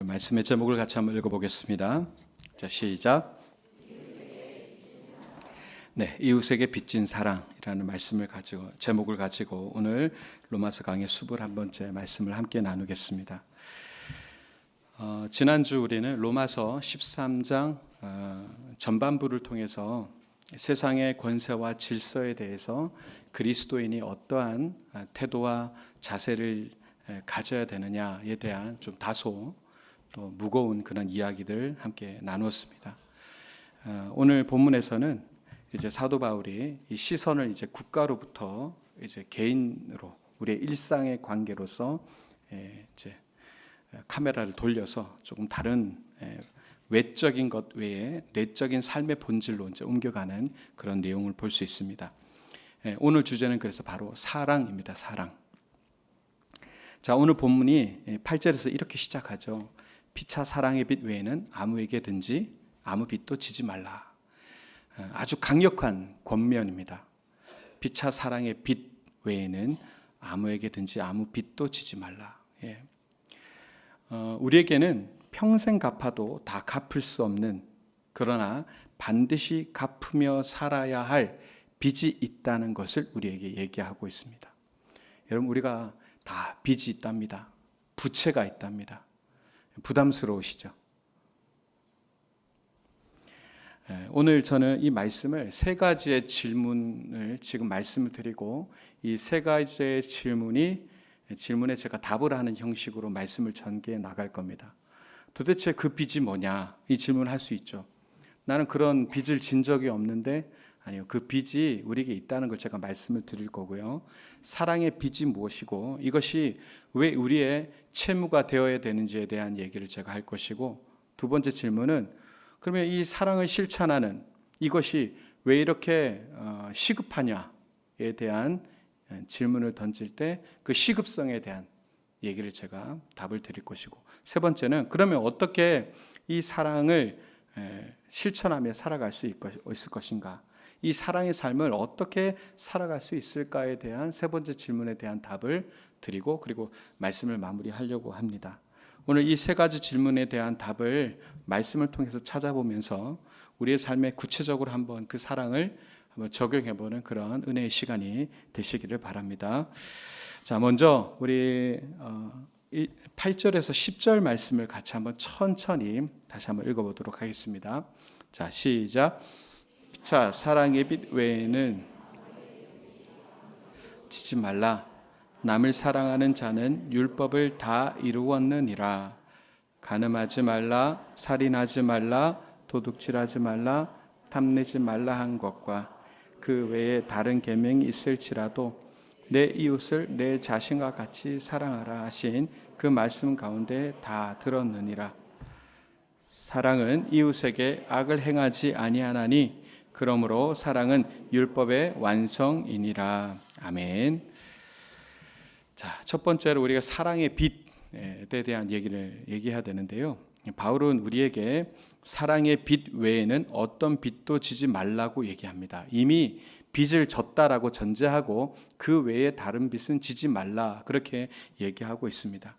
말씀의 제목을 같이 한번 읽어보겠습니다. 자, 시작. 네, 이웃에게 빚진 사랑이라는 말씀을 가지고 제목을 가지고 오늘 로마서 강의 21번째 말씀을 함께 나누겠습니다. 지난주 우리는 로마서 13장 전반부를 통해서 세상의 권세와 질서에 대해서 그리스도인이 어떠한 태도와 자세를 가져야 되느냐에 대한 좀 다소 또 무거운 그런 이야기들 함께 나누었습니다. 오늘 본문에서는 이제 사도 바울이 이 시선을 이제 국가로부터 이제 개인으로 우리의 일상의 관계로서 이제 카메라를 돌려서 조금 다른 외적인 것 외에 내적인 삶의 본질로 이제 옮겨가는 그런 내용을 볼 수 있습니다. 오늘 주제는 그래서 바로 사랑입니다. 사랑. 자, 오늘 본문이 8절에서 이렇게 시작하죠. 피차 사랑의 빚 외에는 아무에게든지 아무 빚도 지지 말라. 아주 강력한 권면입니다. 피차 사랑의 빚 외에는 아무에게든지 아무 빚도 지지 말라. 우리에게는 평생 갚아도 다 갚을 수 없는, 그러나 반드시 갚으며 살아야 할 빚이 있다는 것을 우리에게 얘기하고 있습니다. 여러분, 우리가 다 빚이 있답니다. 부채가 있답니다. 부담스러우시죠? 오늘 저는 이 말씀을 세 가지의 질문을 지금 말씀을 드리고, 이 세 가지의 질문에 제가 답을 하는 형식으로 말씀을 전개해 나갈 겁니다. 도대체 그 빚이 뭐냐? 이 질문을 할 수 있죠. 나는 그런 빚을 진 적이 없는데, 아니요, 그 빚이 우리에게 있다는 걸 제가 말씀을 드릴 거고요. 사랑의 빚이 무엇이고 이것이 왜 우리의 채무가 되어야 되는지에 대한 얘기를 제가 할 것이고, 두 번째 질문은 그러면 이 사랑을 실천하는 이것이 왜 이렇게 시급하냐에 대한 질문을 던질 때 그 시급성에 대한 얘기를 제가 답을 드릴 것이고, 세 번째는 그러면 어떻게 이 사랑을 실천하며 살아갈 수 있을 것인가, 이 사랑의 삶을 어떻게 살아갈 수 있을까에 대한 세 번째 질문에 대한 답을 드리고, 그리고 말씀을 마무리하려고 합니다. 오늘 이 세 가지 질문에 대한 답을 말씀을 통해서 찾아보면서 우리의 삶에 구체적으로 한번 그 사랑을 한번 적용해보는 그런 은혜의 시간이 되시기를 바랍니다. 자, 먼저 우리 8절에서 10절 말씀을 같이 한번 천천히 다시 한번 읽어보도록 하겠습니다. 자, 시작. 자, 사랑의 빚 외에는 지지 말라. 남을 사랑하는 자는 율법을 다 이루었느니라. 간음하지 말라, 살인하지 말라, 도둑질하지 말라, 탐내지 말라 한 것과 그 외에 다른 계명이 있을지라도 내 이웃을 내 자신과 같이 사랑하라 하신 그 말씀 가운데 다 들었느니라. 사랑은 이웃에게 악을 행하지 아니하나니 그러므로 사랑은 율법의 완성이니라. 아멘. 자, 첫 번째로 우리가 사랑의 빚에 대한 얘기를 얘기해야 되는데요. 바울은 우리에게 사랑의 빚 외에는 어떤 빚도 지지 말라고 얘기합니다. 이미 빚을 졌다라고 전제하고 그 외에 다른 빚은 지지 말라, 그렇게 얘기하고 있습니다.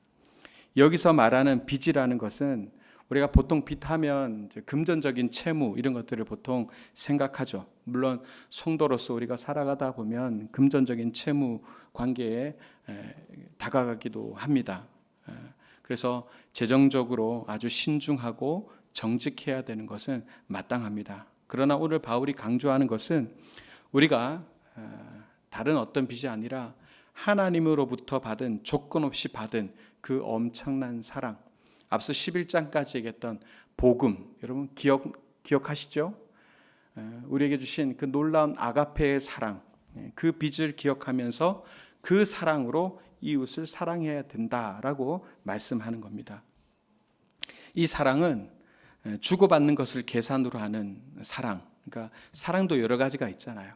여기서 말하는 빚이라는 것은 우리가 보통 빚하면 이제 금전적인 채무 이런 것들을 보통 생각하죠. 물론 성도로서 우리가 살아가다 보면 금전적인 채무 관계에 다가가기도 합니다. 그래서 재정적으로 아주 신중하고 정직해야 되는 것은 마땅합니다. 그러나 오늘 바울이 강조하는 것은 우리가 다른 어떤 빚이 아니라 하나님으로부터 받은, 조건 없이 받은 그 엄청난 사랑, 앞서 11장까지 얘기했던 복음, 여러분 기억하시죠? 우리에게 주신 그 놀라운 아가페의 사랑, 그 빚을 기억하면서 그 사랑으로 이웃을 사랑해야 된다라고 말씀하는 겁니다. 이 사랑은 주고받는 것을 계산으로 하는 사랑, 그러니까 사랑도 여러 가지가 있잖아요.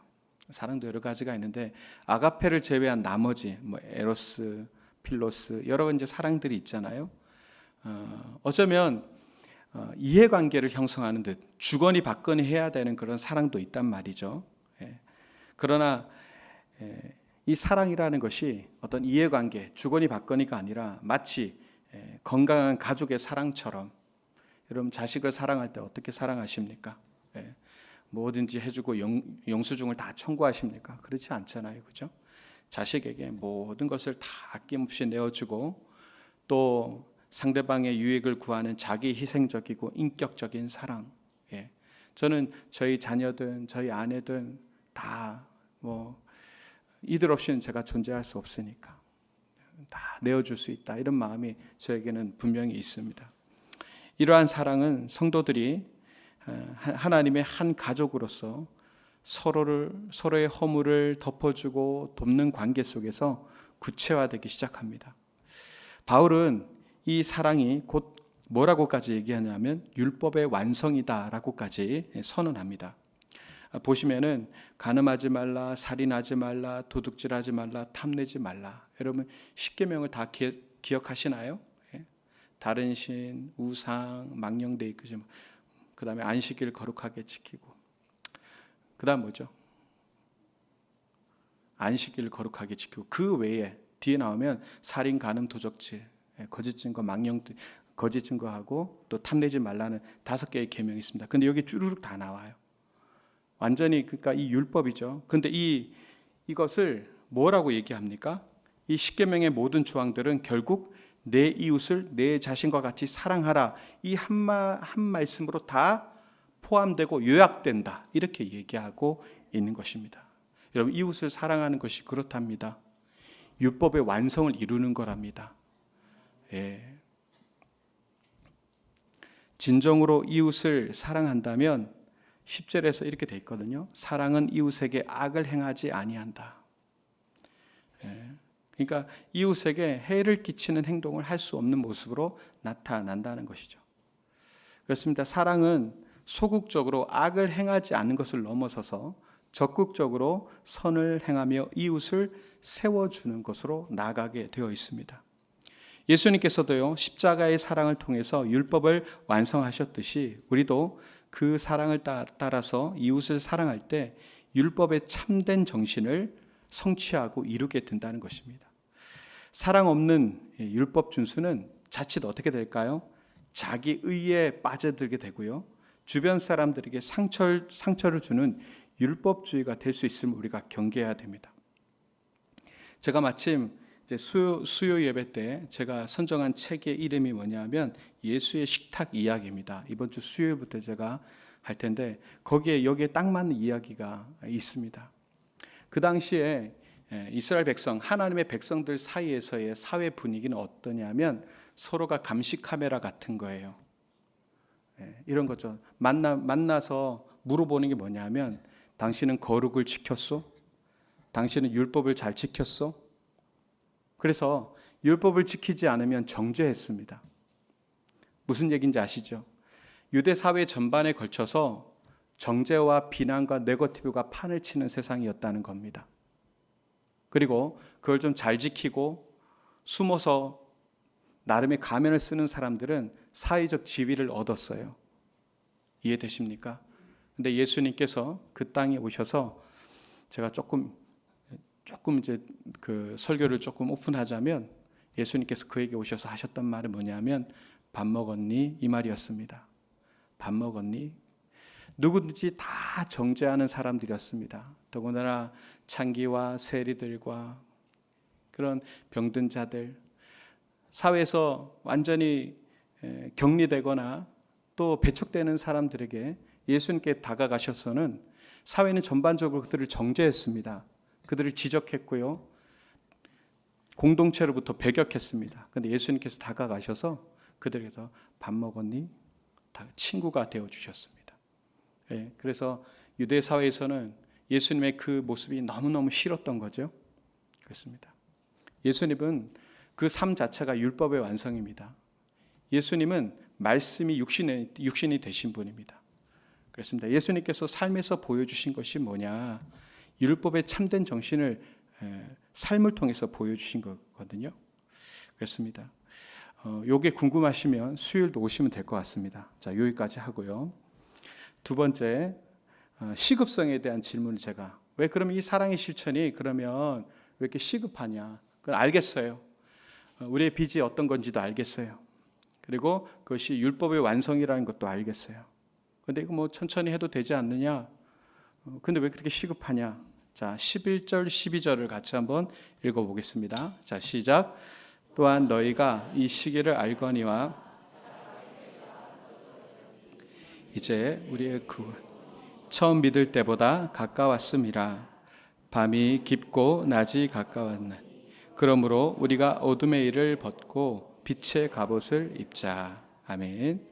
사랑도 여러 가지가 있는데 아가페를 제외한 나머지 에로스, 필로스 여러 가지 사랑들이 있잖아요. 어쩌면 이해관계를 형성하는 듯 주거니 받거니 해야 되는 그런 사랑도 있단 말이죠. 그러나 이 사랑이라는 것이 어떤 이해관계, 주거니 받거니가 아니라 마치 건강한 가족의 사랑처럼 여러분 자식을 사랑할 때 어떻게 사랑하십니까? 뭐든지 해주고 영수증을 다 청구하십니까? 그렇지 않잖아요, 그죠? 자식에게 모든 것을 다 아낌없이 내어주고 또 상대방의 유익을 구하는 자기 희생적이고 인격적인 사랑. 저는 저희 자녀든 저희 아내든 다 이들 없이는 제가 존재할 수 없으니까 다 내어줄 수 있다, 이런 마음이 저에게는 분명히 있습니다. 이러한 사랑은 성도들이 하나님의 한 가족으로서 서로의 허물을 덮어주고 돕는 관계 속에서 구체화되기 시작합니다. 바울은 이 사랑이 곧 뭐라고까지 얘기하냐면 율법의 완성이다라고까지 선언합니다. 보시면은 간음하지 말라, 살인하지 말라, 도둑질하지 말라, 탐내지 말라. 여러분 10계명을 다 기억하시나요? 다른 신, 우상, 망령되이 이끄지 마. 그다음에 안식일 거룩하게 지키고. 그다음 뭐죠? 안식일 거룩하게 지키고. 그 외에 뒤에 나오면 살인, 간음, 도적질, 거짓 증거, 거짓 증거하고 또 탐내지 말라는 5개의 계명이 있습니다. 근데 여기 쭈루룩 다 나와요. 완전히 그러니까 이 율법이죠. 근데 이것을 뭐라고 얘기합니까? 이 10계명의 모든 조항들은 결국 내 이웃을 내 자신과 같이 사랑하라, 이 한 말씀으로 다 포함되고 요약된다, 이렇게 얘기하고 있는 것입니다. 여러분, 이웃을 사랑하는 것이 그렇답니다. 율법의 완성을 이루는 거랍니다. 진정으로 이웃을 사랑한다면 10절에서 이렇게 돼 있거든요. 사랑은 이웃에게 악을 행하지 아니한다. 그러니까 이웃에게 해를 끼치는 행동을 할 수 없는 모습으로 나타난다는 것이죠. 그렇습니다. 사랑은 소극적으로 악을 행하지 않는 것을 넘어서서 적극적으로 선을 행하며 이웃을 세워주는 것으로 나아가게 되어 있습니다. 예수님께서도요, 십자가의 사랑을 통해서 율법을 완성하셨듯이 우리도 그 사랑을 따라서 이웃을 사랑할 때 율법의 참된 정신을 성취하고 이루게 된다는 것입니다. 사랑 없는 율법 준수는 자칫 어떻게 될까요? 자기 의에 빠져들게 되고요, 주변 사람들에게 상처를 주는 율법주의가 될 수 있음을 우리가 경계해야 됩니다. 제가 마침 이제 수요 예배 때 제가 선정한 책의 이름이 뭐냐면 예수의 식탁 이야기입니다. 이번 주 수요일부터 제가 할 텐데 거기에 여기에 딱 맞는 이야기가 있습니다. 그 당시에 이스라엘 백성, 하나님의 백성들 사이에서의 사회 분위기는 어떠냐면 서로가 감시 카메라 같은 거예요. 이런 거죠. 만나서 물어보는 게 뭐냐면 당신은 거룩을 지켰소? 당신은 율법을 잘 지켰소? 그래서 율법을 지키지 않으면 정죄했습니다. 무슨 얘기인지 아시죠? 유대 사회 전반에 걸쳐서 정죄와 비난과 네거티브가 판을 치는 세상이었다는 겁니다. 그리고 그걸 좀 잘 지키고 숨어서 나름의 가면을 쓰는 사람들은 사회적 지위를 얻었어요. 이해되십니까? 근데 예수님께서 그 땅에 오셔서 제가 조금 이제 그 설교를 조금 오픈하자면 예수님께서 그에게 오셔서 하셨던 말은 뭐냐면 밥 먹었니? 이 말이었습니다. 밥 먹었니? 누구든지 다 정죄하는 사람들이었습니다. 더군다나 창기와 세리들과 그런 병든 자들, 사회에서 완전히 격리되거나 또 배척되는 사람들에게 예수님께 다가가셔서는 사회는 전반적으로 그들을 정죄했습니다. 그들을 지적했고요, 공동체로부터 배격했습니다. 그런데 예수님께서 다가가셔서 그들에게서 밥 먹었니? 다 친구가 되어주셨습니다. 그래서 유대 사회에서는 예수님의 그 모습이 너무너무 싫었던 거죠. 그렇습니다. 예수님은 그 삶 자체가 율법의 완성입니다. 예수님은 말씀이 육신이 되신 분입니다. 그렇습니다. 예수님께서 삶에서 보여주신 것이 뭐냐? 율법의 참된 정신을 삶을 통해서 보여주신 거거든요. 그렇습니다. 요게 궁금하시면 수요일도 오시면 될 것 같습니다. 자, 여기까지 하고요. 두 번째, 시급성에 대한 질문을 제가, 왜 그럼 이 사랑의 실천이 그러면 왜 이렇게 시급하냐? 그건 알겠어요. 우리의 빚이 어떤 건지도 알겠어요. 그리고 그것이 율법의 완성이라는 것도 알겠어요. 근데 이거 뭐 천천히 해도 되지 않느냐? 근데 왜 그렇게 시급하냐? 자, 11절, 12절을 같이 한번 읽어보겠습니다. 자, 시작. 또한 너희가 이 시기를 알거니와 이제 우리의 구원 처음 믿을 때보다 가까웠음이라. 밤이 깊고 낮이 가까웠나니 그러므로 우리가 어둠의 일을 벗고 빛의 갑옷을 입자. 아멘.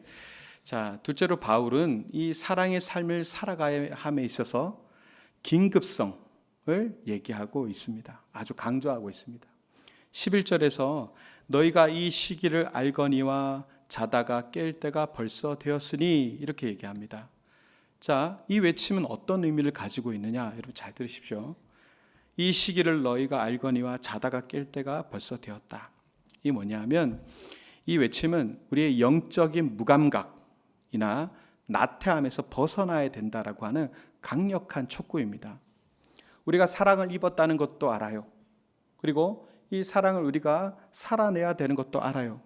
자, 둘째로 바울은 이 사랑의 삶을 살아가야 함에 있어서 긴급성을 얘기하고 있습니다. 아주 강조하고 있습니다. 11절에서 너희가 이 시기를 알거니와 자다가 깰 때가 벌써 되었으니 이렇게 얘기합니다. 자, 이 외침은 어떤 의미를 가지고 있느냐? 여러분 잘 들으십시오. 이 시기를 너희가 알거니와 자다가 깰 때가 벌써 되었다. 이 뭐냐면 이 외침은 우리의 영적인 무감각이나 나태함에서 벗어나야 된다라고 하는 강력한 촉구입니다. 우리가 사랑을 입었다는 것도 알아요. 그리고 이 사랑을 우리가 살아내야 되는 것도 알아요.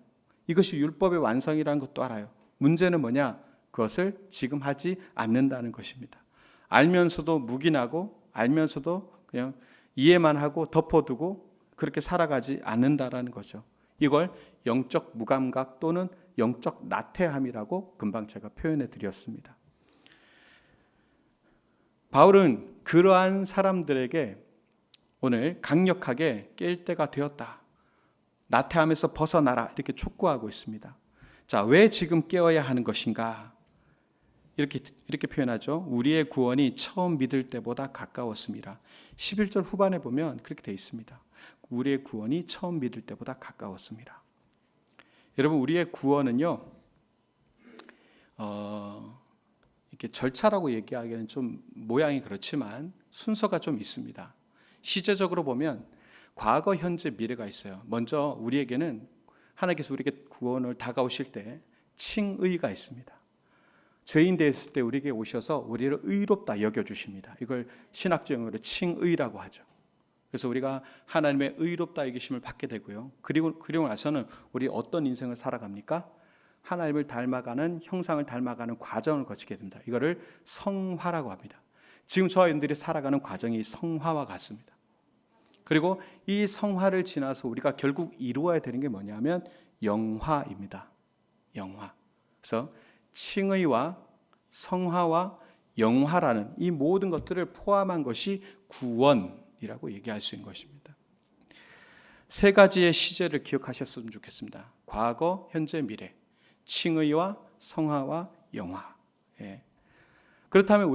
이것이 율법의 완성이라는 것도 알아요. 문제는 뭐냐? 그것을 지금 하지 않는다는 것입니다. 알면서도 묵인하고 알면서도 그냥 이해만 하고 덮어두고 그렇게 살아가지 않는다라는 거죠. 이걸 영적 무감각 또는 영적 나태함이라고 금방 제가 표현해 드렸습니다. 바울은 그러한 사람들에게 오늘 강력하게 깰 때가 되었다. 나태함에서 벗어나라 이렇게 촉구하고 있습니다. 자, 왜 지금 깨어야 하는 것인가? 이렇게 표현하죠. 우리의 구원이 처음 믿을 때보다 가까웠습니다. 11절 후반에 보면 그렇게 되어 있습니다. 우리의 구원이 처음 믿을 때보다 가까웠습니다. 여러분, 우리의 구원은요, 이렇게 절차라고 얘기하기에는 좀 모양이 그렇지만 순서가 좀 있습니다. 시제적으로 보면 과거, 현재, 미래가 있어요. 먼저 우리에게는 하나님께서 우리에게 구원을 다가오실 때 칭의가 있습니다. 죄인 되었을 때 우리에게 오셔서 우리를 의롭다 여겨주십니다. 이걸 신학적 용어로 칭의라고 하죠. 그래서 우리가 하나님의 의롭다 여기심을 받게 되고요. 그리고 나서는 우리 어떤 인생을 살아갑니까? 하나님을 닮아가는, 형상을 닮아가는 과정을 거치게 됩니다. 이거를 성화라고 합니다. 지금 저와 여러분들이 살아가는 과정이 성화와 같습니다. 그리고 이 성화를 지나서 우리가 결국 이루어야 되는 게 뭐냐면 영화입니다. 영화. 그래서 칭의와 성화와 영화라는 이 모든 것들을 포함한 것이 구원이라고 얘기할 수 있는 것입니다. 세 가지의 시제를 기억하셨으면 좋겠습니다. 과거, 현재, 미래. 칭의와 성화와 영화. 예. 그렇다면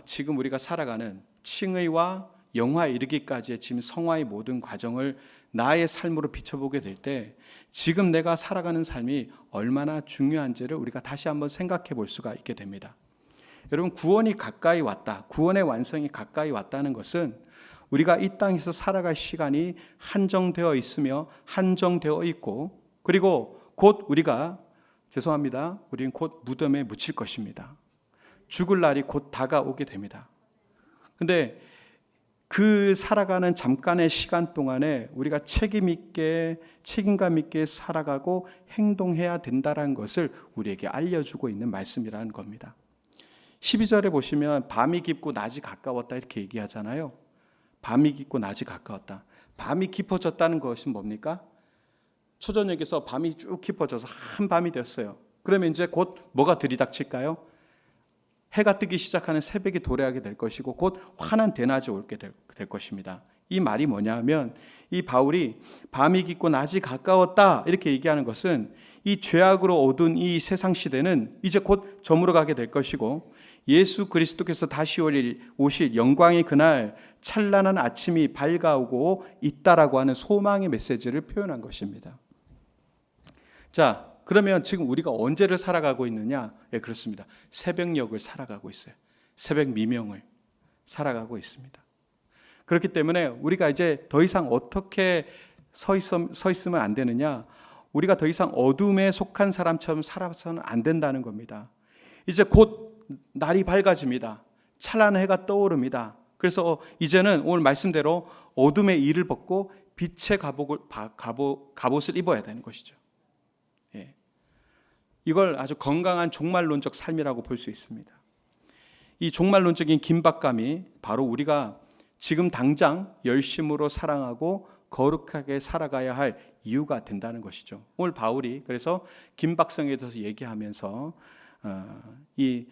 지금 우리가 살아가는 칭의와 영화에 이르기까지의 지금 성화의 모든 과정을 나의 삶으로 비춰보게 될 때 지금 내가 살아가는 삶이 얼마나 중요한지를 우리가 다시 한번 생각해 볼 수가 있게 됩니다. 여러분, 구원이 가까이 왔다. 구원의 완성이 가까이 왔다는 것은 우리가 이 땅에서 살아갈 시간이 한정되어 있으며 한정되어 있고 그리고 곧 우리는 곧 무덤에 묻힐 것입니다. 죽을 날이 곧 다가오게 됩니다. 근데 그 살아가는 잠깐의 시간 동안에 우리가 책임감 있게 살아가고 행동해야 된다는 것을 우리에게 알려주고 있는 말씀이라는 겁니다. 12절에 보시면 밤이 깊고 낮이 가까웠다 이렇게 얘기하잖아요. 밤이 깊고 낮이 가까웠다. 밤이 깊어졌다는 것은 뭡니까? 초저녁에서 밤이 쭉 깊어져서 한밤이 됐어요. 그러면 이제 곧 뭐가 들이닥칠까요? 해가 뜨기 시작하는 새벽이 도래하게 될 것이고 곧 환한 대낮이 오게 될 것입니다. 이 말이 뭐냐면 이 바울이 밤이 깊고 낮이 가까웠다 이렇게 얘기하는 것은 이 죄악으로 어두운 이 세상 시대는 이제 곧 저물어가게 될 것이고 예수 그리스도께서 다시 오실 영광의 그날 찬란한 아침이 밝아오고 있다라고 하는 소망의 메시지를 표현한 것입니다. 자, 그러면 지금 우리가 언제를 살아가고 있느냐? 예, 그렇습니다. 새벽녘을 살아가고 있어요. 새벽 미명을 살아가고 있습니다. 그렇기 때문에 우리가 이제 더 이상 어떻게 서 있으면 안 되느냐? 우리가 더 이상 어둠에 속한 사람처럼 살아서는 안 된다는 겁니다. 이제 곧 날이 밝아집니다. 찬란한 해가 떠오릅니다. 그래서 이제는 오늘 말씀대로 어둠의 일을 벗고 빛의 갑옷을 입어야 되는 것이죠. 예. 이걸 아주 건강한 종말론적 삶이라고 볼 수 있습니다. 이 종말론적인 긴박감이 바로 우리가 지금 당장 열심으로 사랑하고 거룩하게 살아가야 할 이유가 된다는 것이죠. 오늘 바울이 그래서 긴박성에 대해서 얘기하면서 이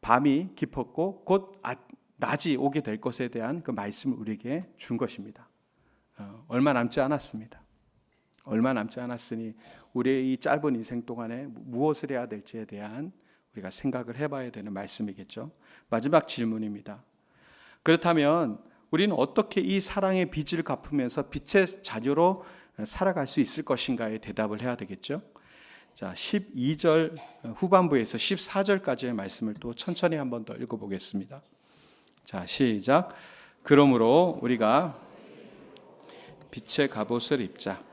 밤이 깊었고 곧 낮이 오게 될 것에 대한 그 말씀을 우리에게 준 것입니다. 얼마 남지 않았습니다. 얼마 남지 않았으니 우리의 이 짧은 인생 동안에 무엇을 해야 될지에 대한 우리가 생각을 해봐야 되는 말씀이겠죠. 마지막 질문입니다. 그렇다면 우리는 어떻게 이 사랑의 빚을 갚으면서 빛의 자녀로 살아갈 수 있을 것인가에 대답을 해야 되겠죠. 자, 12절 후반부에서 14절까지의 말씀을 또 천천히 한 번 더 읽어보겠습니다. 자, 시작. 그러므로 우리가 빛의 갑옷을 입자.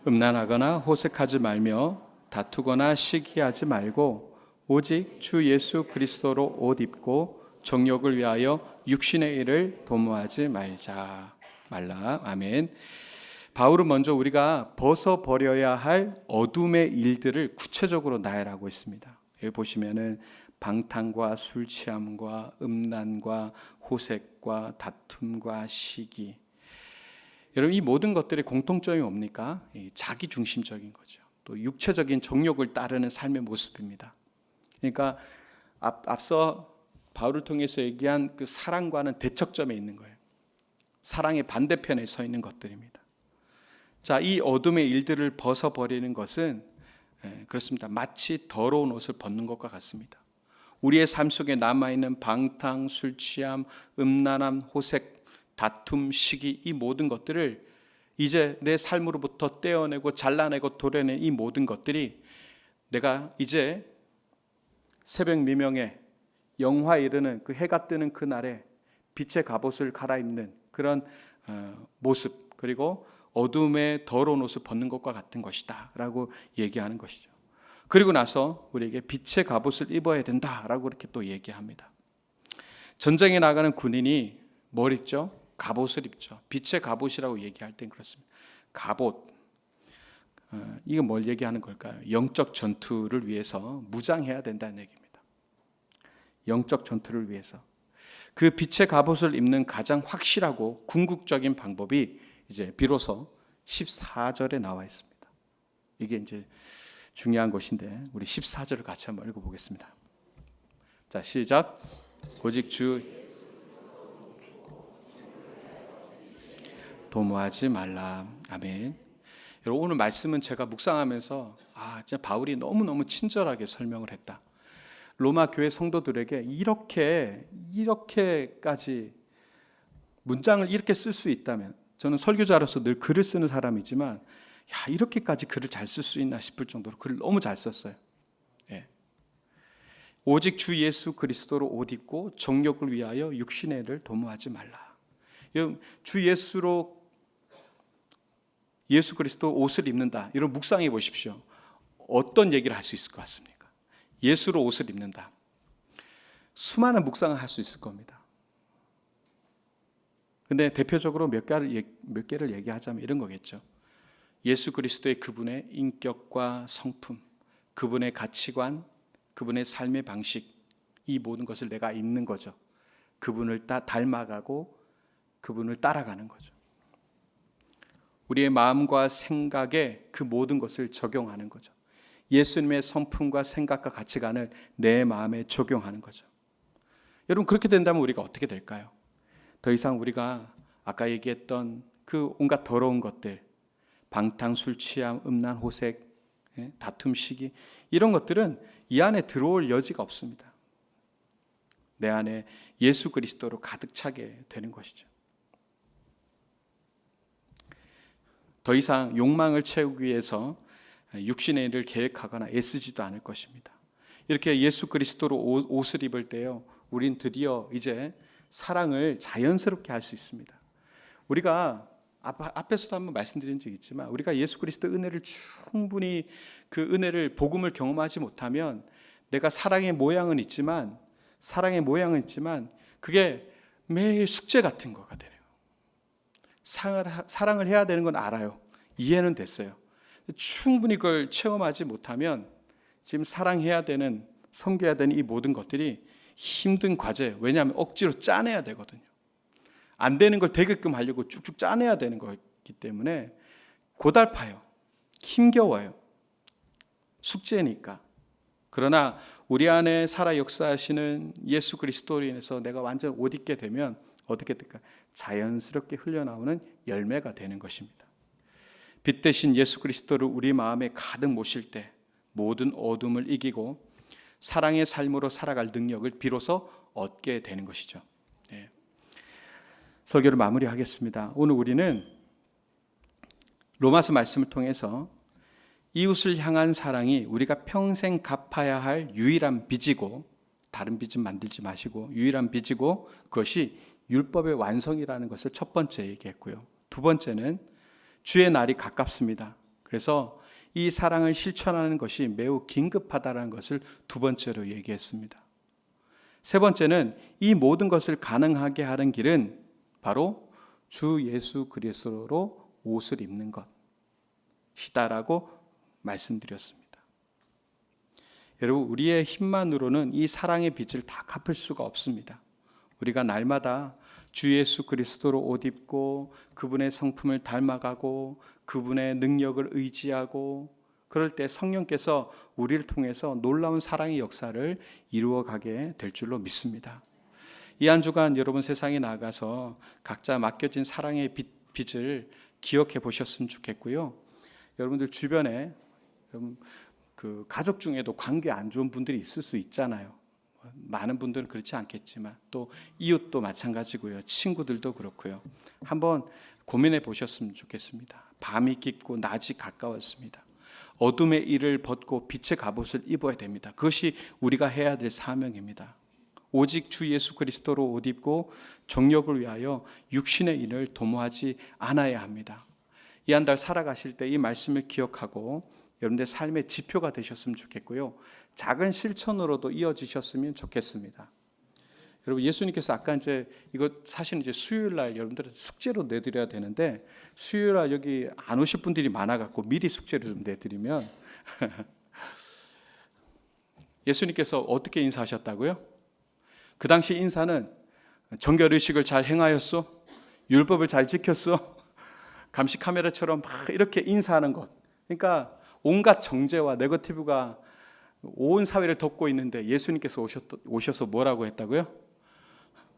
음란하거나 호색하지 말며 다투거나 시기하지 말고 오직 주 예수 그리스도로 옷 입고 정욕을 위하여 육신의 일을 도모하지 말라. 아멘. 바울은 먼저 우리가 벗어버려야 할 어둠의 일들을 구체적으로 나열하고 있습니다. 여기 보시면은 방탕과 술 취함과 음란과 호색과 다툼과 시기. 여러분, 이 모든 것들의 공통점이 뭡니까? 자기 중심적인 거죠. 또 육체적인 정욕을 따르는 삶의 모습입니다. 그러니까 앞서 바울을 통해서 얘기한 그 사랑과는 대척점에 있는 거예요. 사랑의 반대편에 서 있는 것들입니다. 자, 이 어둠의 일들을 벗어버리는 것은 그렇습니다. 마치 더러운 옷을 벗는 것과 같습니다. 우리의 삶 속에 남아있는 방탕, 술 취함, 음란함, 호색, 다툼, 시기, 이 모든 것들을 이제 내 삶으로부터 떼어내고 잘라내고 도려낸 이 모든 것들이 내가 이제 새벽 미명에 영화에 이르는 그 해가 뜨는 그날에 빛의 갑옷을 갈아입는 그런 모습, 그리고 어둠의 더러운 옷을 벗는 것과 같은 것이다 라고 얘기하는 것이죠. 그리고 나서 우리에게 빛의 갑옷을 입어야 된다라고 그렇게 또 얘기합니다. 전쟁에 나가는 군인이 뭘 입죠? 갑옷을 입죠. 빛의 갑옷이라고 얘기할 땐 그렇습니다. 갑옷, 이건 뭘 얘기하는 걸까요? 영적 전투를 위해서 무장해야 된다는 얘기입니다. 영적 전투를 위해서 그 빛의 갑옷을 입는 가장 확실하고 궁극적인 방법이 이제 비로소 14절에 나와 있습니다. 이게 이제 중요한 것인데 우리 14절을 같이 한번 읽어보겠습니다. 자, 시작. 오직 주 도모하지 말라. 아멘. 여러분, 오늘 말씀은 제가 묵상하면서 진짜 바울이 너무너무 친절하게 설명을 했다. 로마 교회 성도들에게 이렇게까지 문장을 이렇게 쓸 수 있다면, 저는 설교자로서 늘 글을 쓰는 사람이지만 이렇게까지 글을 잘 쓸 수 있나 싶을 정도로 글을 너무 잘 썼어요. 예. 오직 주 예수 그리스도로 옷 입고 정욕을 위하여 육신의 일을 도모하지 말라. 주 예수 그리스도 옷을 입는다. 이런 묵상해 보십시오. 어떤 얘기를 할 수 있을 것 같습니까? 예수로 옷을 입는다. 수많은 묵상을 할 수 있을 겁니다. 근데 대표적으로 몇 개를 얘기하자면 이런 거겠죠. 예수 그리스도의 그분의 인격과 성품, 그분의 가치관, 그분의 삶의 방식, 이 모든 것을 내가 입는 거죠. 그분을 닮아가고 그분을 따라가는 거죠. 우리의 마음과 생각에 그 모든 것을 적용하는 거죠. 예수님의 성품과 생각과 가치관을 내 마음에 적용하는 거죠. 여러분, 그렇게 된다면 우리가 어떻게 될까요? 더 이상 우리가 아까 얘기했던 그 온갖 더러운 것들, 방탕, 술 취함, 음란, 호색, 다툼, 시기, 이런 것들은 이 안에 들어올 여지가 없습니다. 내 안에 예수 그리스도로 가득 차게 되는 것이죠. 더 이상 욕망을 채우기 위해서 육신의 일을 계획하거나 애쓰지도 않을 것입니다. 이렇게 예수 그리스도로 옷을 입을 때요, 우린 드디어 이제 사랑을 자연스럽게 할 수 있습니다. 우리가 앞에서도 한번 말씀드린 적이 있지만, 우리가 예수 그리스도 은혜를 충분히 그 은혜를 복음을 경험하지 못하면 내가 사랑의 모양은 있지만 그게 매일 숙제 같은 거가 되네요. 사랑을 해야 되는 건 알아요. 이해는 됐어요. 충분히 그걸 체험하지 못하면 지금 사랑해야 되는, 섬겨야 되는 이 모든 것들이 힘든 과제, 왜냐하면 억지로 짜내야 되거든요. 안 되는 걸 되게끔 하려고 쭉쭉 짜내야 되는 거기 때문에 고달파요. 힘겨워요. 숙제니까. 그러나 우리 안에 살아 역사하시는 예수 그리스도로 인해서 내가 완전 옷 입게 되면 어떻게 될까? 자연스럽게 흘러나오는 열매가 되는 것입니다. 빛 대신 예수 그리스도를 우리 마음에 가득 모실 때 모든 어둠을 이기고 사랑의 삶으로 살아갈 능력을 비로소 얻게 되는 것이죠. 네. 설교를 마무리하겠습니다. 오늘 우리는 로마서 말씀을 통해서 이웃을 향한 사랑이 우리가 평생 갚아야 할 유일한 빚이고, 다른 빚은 만들지 마시고 유일한 빚이고, 그것이 율법의 완성이라는 것을 첫 번째 얘기했고요. 두 번째는 주의 날이 가깝습니다. 그래서 이 사랑을 실천하는 것이 매우 긴급하다는 것을 두 번째로 얘기했습니다. 세 번째는 이 모든 것을 가능하게 하는 길은 바로 주 예수 그리스도로 옷을 입는 것이다라고 말씀드렸습니다. 여러분, 우리의 힘만으로는 이 사랑의 빚을 다 갚을 수가 없습니다. 우리가 날마다 주 예수 그리스도로 옷 입고 그분의 성품을 닮아가고 그분의 능력을 의지하고, 그럴 때 성령께서 우리를 통해서 놀라운 사랑의 역사를 이루어가게 될 줄로 믿습니다. 이 한 주간 여러분 세상에 나가서 각자 맡겨진 사랑의 빚을 기억해 보셨으면 좋겠고요. 여러분들 주변에 여러분 그 가족 중에도 관계 안 좋은 분들이 있을 수 있잖아요. 많은 분들은 그렇지 않겠지만 또 이웃도 마찬가지고요. 친구들도 그렇고요. 한번 고민해 보셨으면 좋겠습니다. 밤이 깊고 낮이 가까웠습니다. 어둠의 일을 벗고 빛의 갑옷을 입어야 됩니다. 그것이 우리가 해야 될 사명입니다. 오직 주 예수 그리스도로 옷 입고 정욕을 위하여 육신의 일을 도모하지 않아야 합니다. 이 한 달 살아가실 때 이 말씀을 기억하고 여러분들 삶의 지표가 되셨으면 좋겠고요. 작은 실천으로도 이어지셨으면 좋겠습니다. 여러분, 예수님께서 아까 이제 이거 사실 이제 수요일 날 여러분들 숙제로 내드려야 되는데, 수요일 날 여기 안 오실 분들이 많아갖고 미리 숙제를 좀 내드리면 예수님께서 어떻게 인사하셨다고요? 그 당시 인사는 정결 의식을 잘 행하였소? 율법을 잘 지켰소? 감시 카메라처럼 막 이렇게 인사하는 것. 그러니까 온갖 정죄와 네거티브가 온 사회를 덮고 있는데 예수님께서 오셔서 뭐라고 했다고요?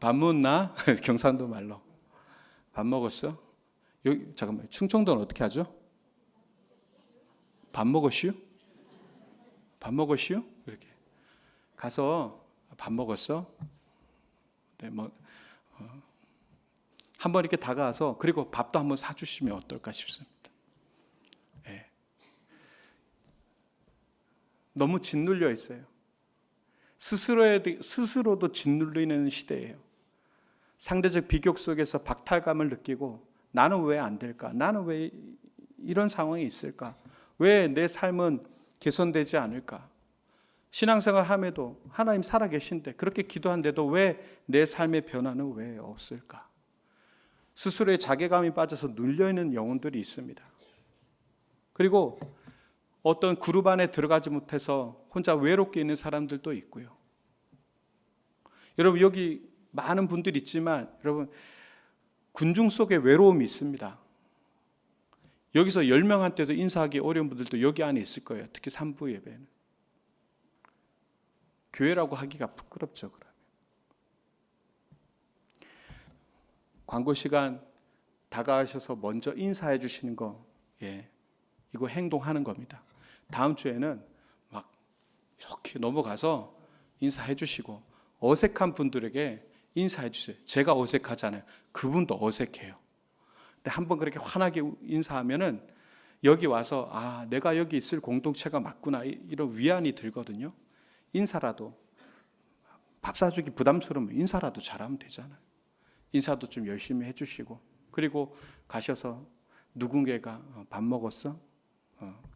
밥 먹나? 경상도 말로. 밥 먹었어? 여기 잠깐만, 충청도는 어떻게 하죠? 밥 먹었슈? 밥 먹었슈? 이렇게 가서 밥 먹었어? 네, 한번 이렇게 다가와서 그리고 밥도 한번 사주시면 어떨까 싶습니다. 네. 너무 짓눌려 있어요. 스스로도 짓눌리는 시대예요. 상대적 비교 속에서 박탈감을 느끼고 나는 왜 안 될까? 나는 왜 이런 상황이 있을까? 왜 내 삶은 개선되지 않을까? 신앙생활 함에도 하나님 살아계신데 그렇게 기도한데도 왜 내 삶의 변화는 왜 없을까? 스스로의 자괴감이 빠져서 눌려있는 영혼들이 있습니다. 그리고 어떤 그룹 안에 들어가지 못해서 혼자 외롭게 있는 사람들도 있고요. 여러분, 여기 많은 분들이 있지만 여러분 군중 속에 외로움이 있습니다. 여기서 10명한테도 인사하기 어려운 분들도 여기 안에 있을 거예요. 특히 3부 예배는. 교회라고 하기가 부끄럽죠. 그러면 광고 시간 다가가셔서 먼저 인사해 주시는 거, 이거 행동하는 겁니다. 다음 주에는 막 이렇게 넘어가서 인사해 주시고, 어색한 분들에게 인사해 주세요. 제가 어색하잖아요. 그분도 어색해요. 근데 한번 그렇게 환하게 인사하면은 여기 와서 내가 여기 있을 공동체가 맞구나, 이런 위안이 들거든요. 인사라도, 밥 사주기 부담스러우면 인사라도 잘하면 되잖아요. 인사도 좀 열심히 해주시고, 그리고 가셔서 누군가가 밥 먹었어?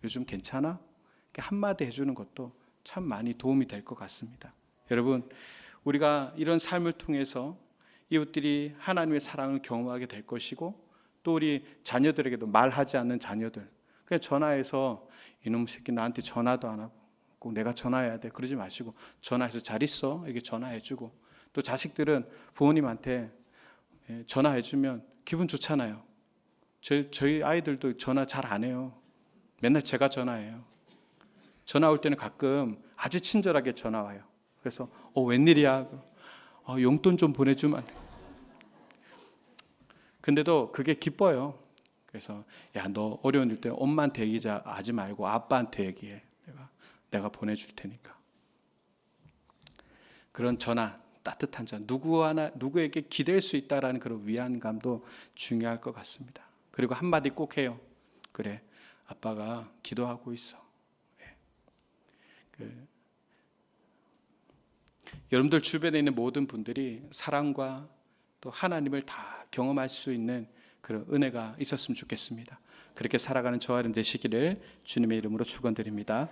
요즘 괜찮아? 이렇게 한마디 해주는 것도 참 많이 도움이 될 것 같습니다. 여러분, 우리가 이런 삶을 통해서 이웃들이 하나님의 사랑을 경험하게 될 것이고, 또 우리 자녀들에게도 말하지 않는 자녀들, 그냥 전화해서 이놈 새끼 나한테 전화도 안 하고 꼭 내가 전화해야 돼 그러지 마시고 전화해서 잘 있어 이게 전화해주고, 또 자식들은 부모님한테 전화해주면 기분 좋잖아요. 저희 아이들도 전화 잘 안 해요. 맨날 제가 전화해요. 전화 올 때는 가끔 아주 친절하게 전화 와요. 그래서 웬일이야, 용돈 좀 보내주면 안 돼? 근데도 그게 기뻐요. 그래서 야, 너 어려운 일 때 엄마한테 얘기하지 말고 아빠한테 얘기해. 내가 보내줄 테니까. 그런 전화, 따뜻한 전화, 누구에게 기댈 수 있다라는 그런 위안감도 중요할 것 같습니다. 그리고 한마디 꼭 해요. 그래, 아빠가 기도하고 있어. 여러분들 주변에 있는 모든 분들이 사랑과 또 하나님을 다 경험할 수 있는 그런 은혜가 있었으면 좋겠습니다. 그렇게 살아가는 저와 여러분 되시기를 주님의 이름으로 축원드립니다.